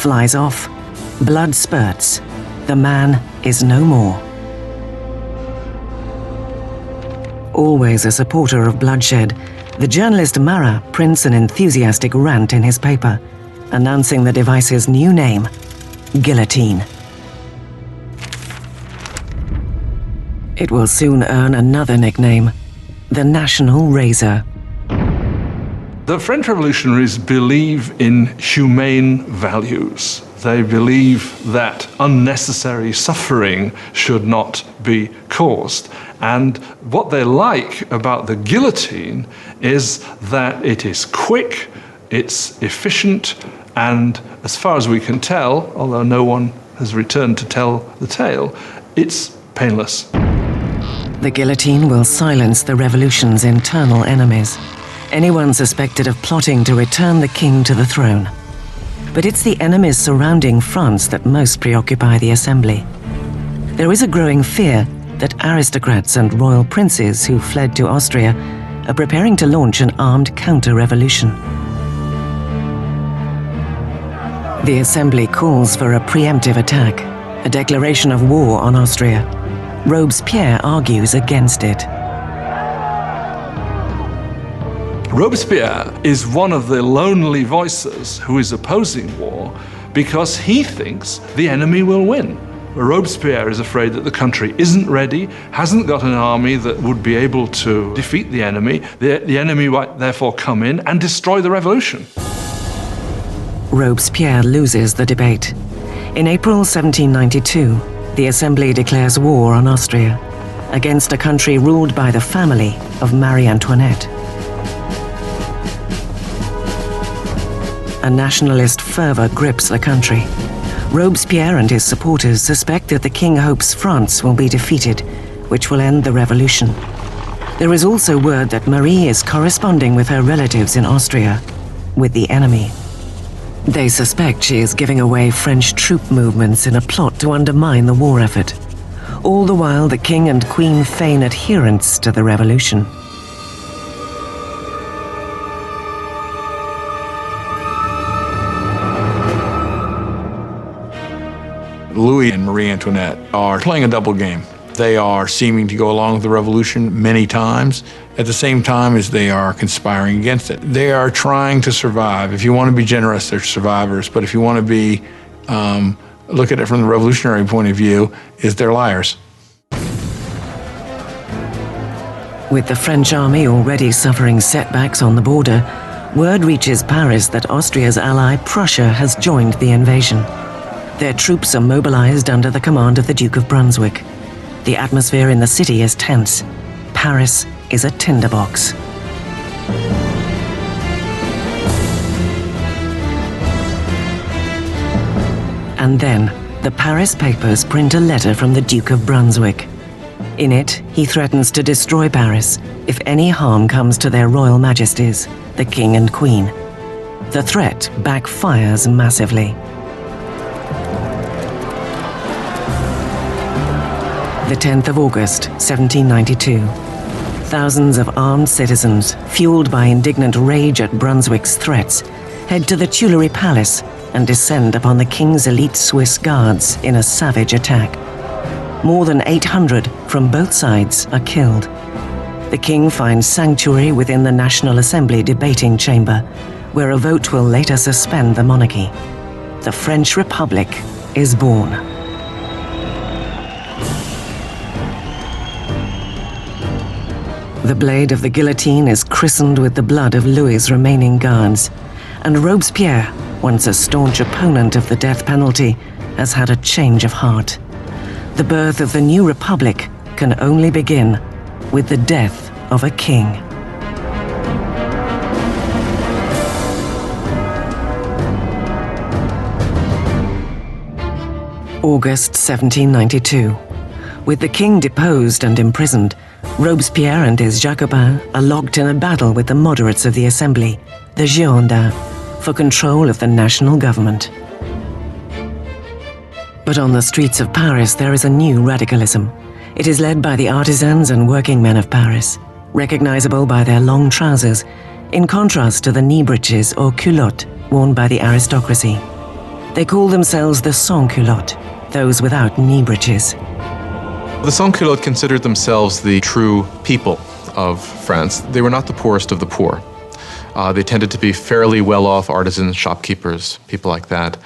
flies off, blood spurts. The man is no more. Always a supporter of bloodshed, the journalist Marat prints an enthusiastic rant in his paper, announcing the device's new name, guillotine. It will soon earn another nickname, the National Razor. The French revolutionaries believe in humane values. They believe that unnecessary suffering should not be caused. And what they like about the guillotine is that it is quick, it's efficient, and as far as we can tell, although no one has returned to tell the tale, it's painless. The guillotine will silence the revolution's internal enemies, anyone suspected of plotting to return the king to the throne. But it's the enemies surrounding France that most preoccupy the Assembly. There is a growing fear that aristocrats and royal princes who fled to Austria are preparing to launch an armed counter-revolution. The Assembly calls for a preemptive attack, a declaration of war on Austria. Robespierre argues against it. Robespierre is one of the lonely voices who is opposing war because he thinks the enemy will win. Robespierre is afraid that the country isn't ready, hasn't got an army that would be able to defeat the enemy. The enemy might therefore come in and destroy the revolution. Robespierre loses the debate. In April 1792, the Assembly declares war on Austria against a country ruled by the family of Marie Antoinette. A nationalist fervor grips the country. Robespierre and his supporters suspect that the king hopes France will be defeated, which will end the revolution. There is also word that Marie is corresponding with her relatives in Austria, with the enemy. They suspect she is giving away French troop movements in a plot to undermine the war effort. All the while, the king and queen feign adherence to the revolution. Louis and Marie Antoinette are playing a double game. They are seeming to go along with the revolution many times, at the same time as they are conspiring against it. They are trying to survive. If you want to be generous, they're survivors. But if you want to be, look at it from the revolutionary point of view, is they're liars. With the French army already suffering setbacks on the border, word reaches Paris that Austria's ally Prussia has joined the invasion. Their troops are mobilized under the command of the Duke of Brunswick. The atmosphere in the city is tense. Paris is a tinderbox. And then, the Paris papers print a letter from the Duke of Brunswick. In it, he threatens to destroy Paris if any harm comes to their royal majesties, the King and Queen. The threat backfires massively. The 10th of August, 1792. Thousands of armed citizens, fueled by indignant rage at Brunswick's threats, head to the Tuileries Palace and descend upon the king's elite Swiss guards in a savage attack. More than 800 from both sides are killed. The king finds sanctuary within the National Assembly debating chamber, where a vote will later suspend the monarchy. The French Republic is born. The blade of the guillotine is christened with the blood of Louis's remaining guards, and Robespierre, once a staunch opponent of the death penalty, has had a change of heart. The birth of the new republic can only begin with the death of a king. August 1792. With the king deposed and imprisoned, Robespierre and his Jacobins are locked in a battle with the moderates of the Assembly, the Girondins, for control of the national government. But on the streets of Paris there is a new radicalism. It is led by the artisans and working men of Paris, recognizable by their long trousers, in contrast to the knee breeches or culottes worn by the aristocracy. They call themselves the sans-culottes, those without knee breeches. The sans-culottes considered themselves the true people of France. They were not the poorest of the poor. They tended to be fairly well-off artisans, shopkeepers, people like that.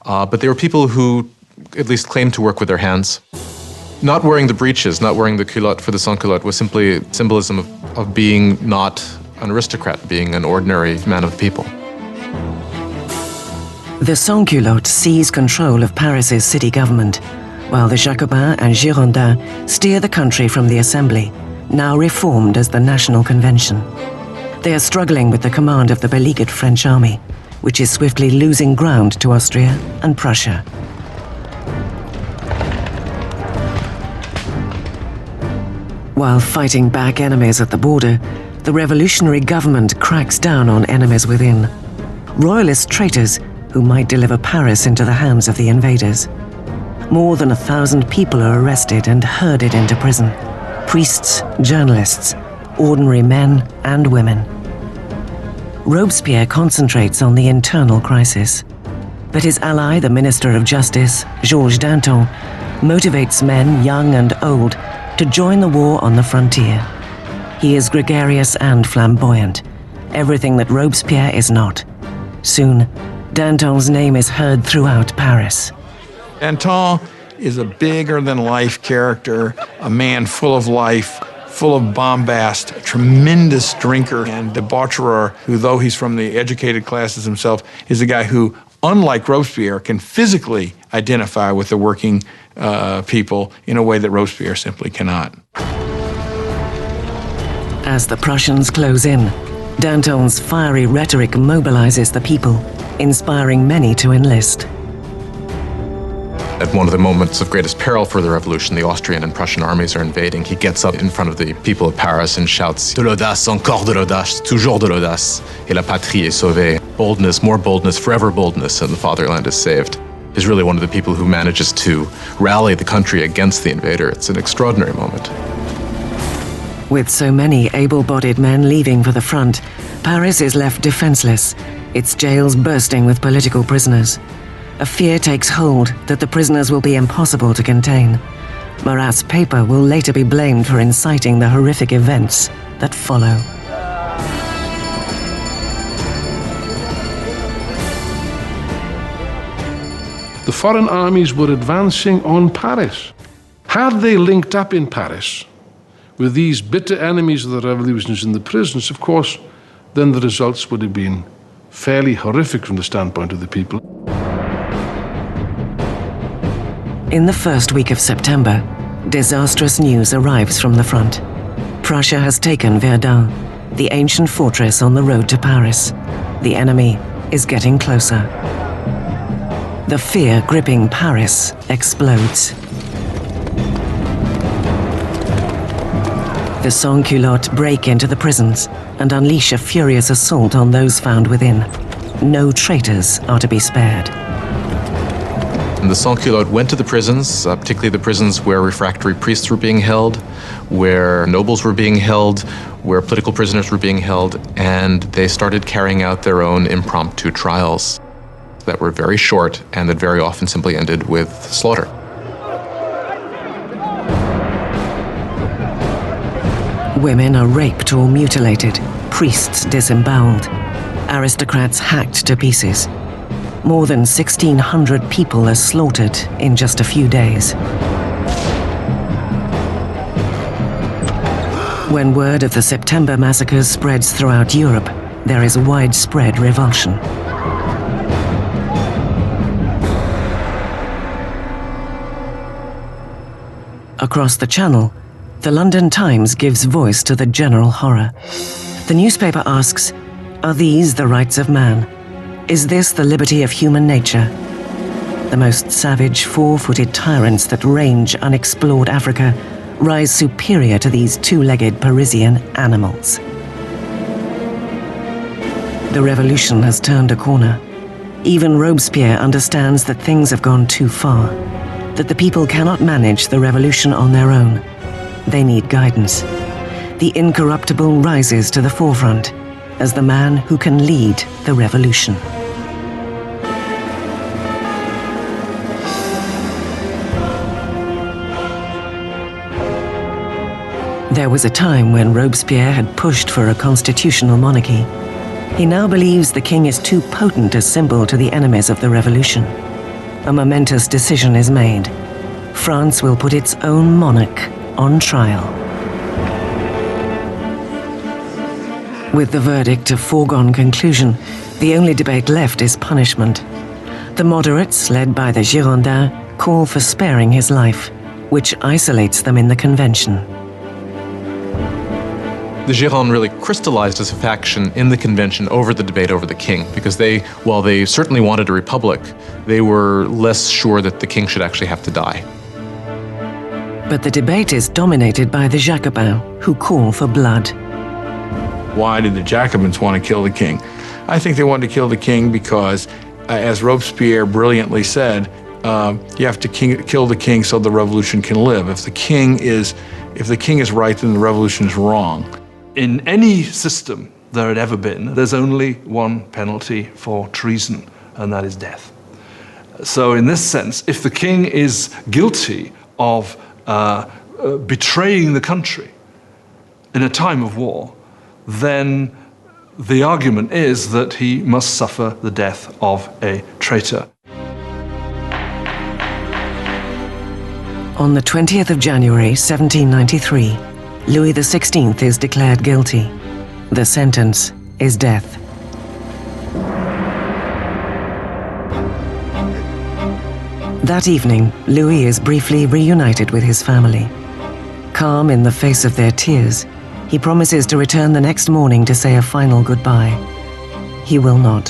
But they were people who at least claimed to work with their hands. Not wearing the breeches, not wearing the culotte for the sans-culotte was simply symbolism of being not an aristocrat, being an ordinary man of the people. The sans-culottes seize control of Paris's city government, while the Jacobins and Girondins steer the country from the Assembly, now reformed as the National Convention. They are struggling with the command of the beleaguered French army, which is swiftly losing ground to Austria and Prussia. While fighting back enemies at the border, the revolutionary government cracks down on enemies within. Royalist traitors who might deliver Paris into the hands of the invaders. More than 1,000 people are arrested and herded into prison. Priests, journalists, ordinary men and women. Robespierre concentrates on the internal crisis, but his ally, the Minister of Justice, Georges Danton, motivates men, young and old, to join the war on the frontier. He is gregarious and flamboyant, everything that Robespierre is not. Soon, Danton's name is heard throughout Paris. Danton is a bigger-than-life character, a man full of life, full of bombast, a tremendous drinker and debaucherer who, though he's from the educated classes himself, is a guy who, unlike Robespierre, can physically identify with the working people in a way that Robespierre simply cannot. As the Prussians close in, Danton's fiery rhetoric mobilizes the people, inspiring many to enlist. At one of the moments of greatest peril for the revolution, the Austrian and Prussian armies are invading. He gets up in front of the people of Paris and shouts, "De l'audace, encore de l'audace, toujours de l'audace, et la patrie est sauvée." Boldness, more boldness, forever boldness, and the fatherland is saved. He's really one of the people who manages to rally the country against the invader. It's an extraordinary moment. With so many able-bodied men leaving for the front, Paris is left defenseless, its jails bursting with political prisoners. A fear takes hold that the prisoners will be impossible to contain. Marat's paper will later be blamed for inciting the horrific events that follow. The foreign armies were advancing on Paris. Had they linked up in Paris with these bitter enemies of the revolutions in the prisons, of course, then the results would have been fairly horrific from the standpoint of the people. In the first week of September, disastrous news arrives from the front. Prussia has taken Verdun, the ancient fortress on the road to Paris. The enemy is getting closer. The fear gripping Paris explodes. The sans-culottes break into the prisons and unleash a furious assault on those found within. No traitors are to be spared. And the sans-culottes went to the prisons, particularly the prisons where refractory priests were being held, where nobles were being held, where political prisoners were being held, and they started carrying out their own impromptu trials that were very short and that very often simply ended with slaughter. Women are raped or mutilated, priests disemboweled, aristocrats hacked to pieces. More than 1,600 people are slaughtered in just a few days. When word of the September massacres spreads throughout Europe, there is widespread revulsion. Across the Channel, the London Times gives voice to the general horror. The newspaper asks, are these the rights of man? Is this the liberty of human nature? The most savage, four-footed tyrants that range unexplored Africa rise superior to these two-legged Parisian animals. The revolution has turned a corner. Even Robespierre understands that things have gone too far, that the people cannot manage the revolution on their own. They need guidance. The incorruptible rises to the forefront as the man who can lead the revolution. There was a time when Robespierre had pushed for a constitutional monarchy. He now believes the king is too potent a symbol to the enemies of the revolution. A momentous decision is made. France will put its own monarch on trial. With the verdict a foregone conclusion, the only debate left is punishment. The moderates, led by the Girondins, call for sparing his life, which isolates them in the convention. The Gironde really crystallized as a faction in the convention over the debate over the king, because while they certainly wanted a republic, they were less sure that the king should actually have to die. But the debate is dominated by the Jacobins, who call for blood. Why did the Jacobins want to kill the king? I think they wanted to kill the king because, as Robespierre brilliantly said, you have to kill the king so the revolution can live. If the king is right, then the revolution is wrong. In any system there had ever been, there's only one penalty for treason, and that is death. So in this sense, if the king is guilty of betraying the country in a time of war, then the argument is that he must suffer the death of a traitor. On the 20th of January, 1793, Louis XVI is declared guilty. The sentence is death. That evening, Louis is briefly reunited with his family. Calm in the face of their tears, he promises to return the next morning to say a final goodbye. He will not.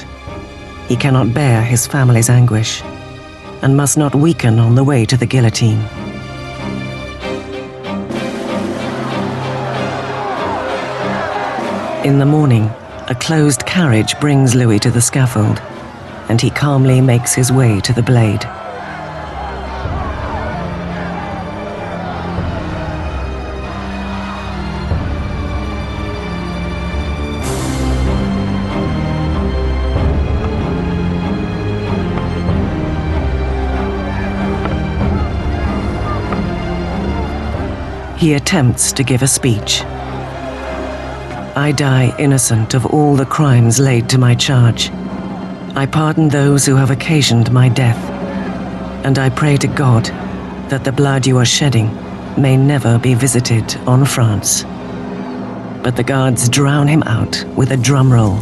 He cannot bear his family's anguish, and must not weaken on the way to the guillotine. In the morning, a closed carriage brings Louis to the scaffold, and he calmly makes his way to the blade. He attempts to give a speech. I die innocent of all the crimes laid to my charge. I pardon those who have occasioned my death, and I pray to God that the blood you are shedding may never be visited on France. But the guards drown him out with a drum roll.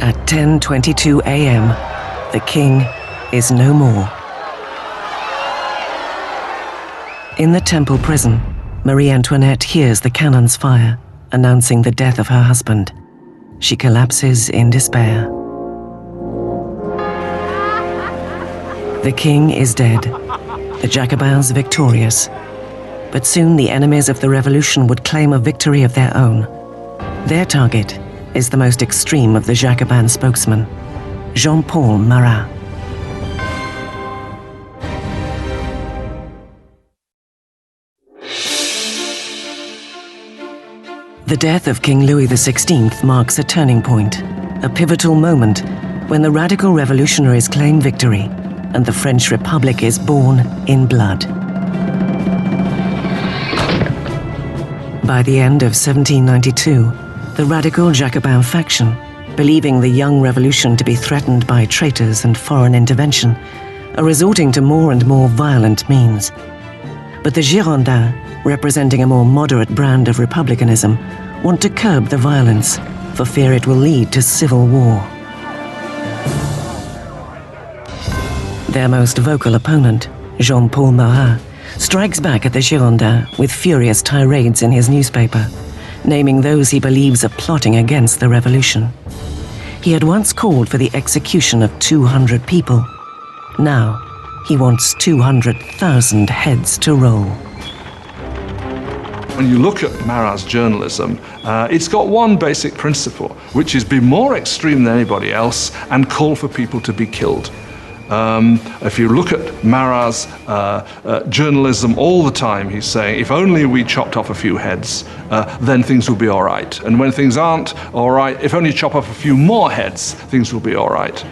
At 10:22 a.m., the king is no more. In the Temple prison, Marie Antoinette hears the cannons fire, announcing the death of her husband. She collapses in despair. The king is dead, the Jacobins victorious. But soon the enemies of the revolution would claim a victory of their own. Their target is the most extreme of the Jacobin spokesmen, Jean-Paul Marat. The death of King Louis XVI marks a turning point, a pivotal moment when the radical revolutionaries claim victory and the French Republic is born in blood. By the end of 1792, the radical Jacobin faction, believing the young revolution to be threatened by traitors and foreign intervention, are resorting to more and more violent means. But the Girondins, representing a more moderate brand of republicanism, want to curb the violence for fear it will lead to civil war. Their most vocal opponent, Jean-Paul Marat, strikes back at the Girondins with furious tirades in his newspaper, naming those he believes are plotting against the revolution. He had once called for the execution of 200 people. Now, he wants 200,000 heads to roll. When you look at Marat's journalism, it's got one basic principle, which is be more extreme than anybody else and call for people to be killed. If you look at Marat's journalism all the time, he's saying, if only we chopped off a few heads, then things will be all right. And when things aren't all right, if only chop off a few more heads, things will be all right.